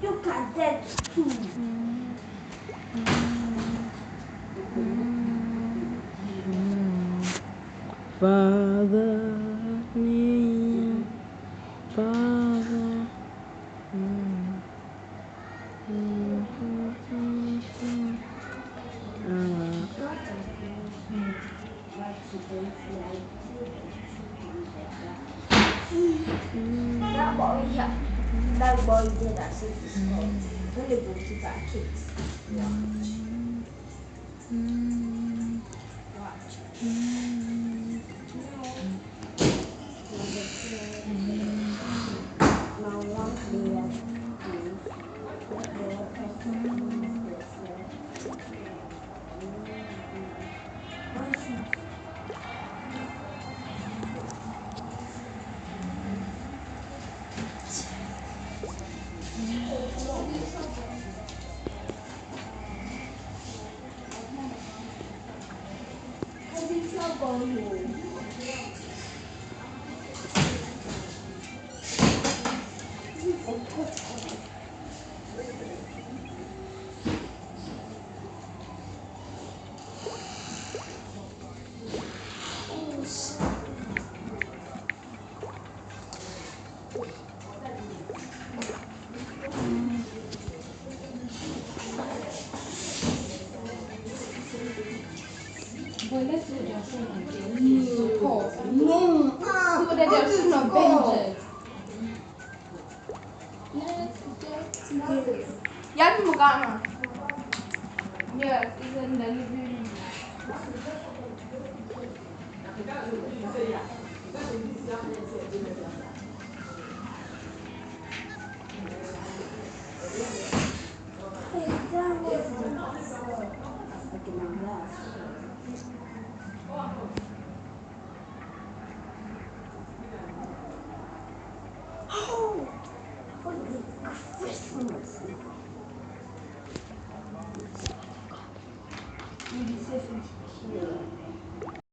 Look at that. Father, me, Father. That boy, yeah. That boy did that since when they brought it back kids. Now one player. Boy, let's do their phone again. Support. No. So that they're soon avengers. Let's get together. Yan mo ka. Yes, it's in the living room. Oh, for Christmas.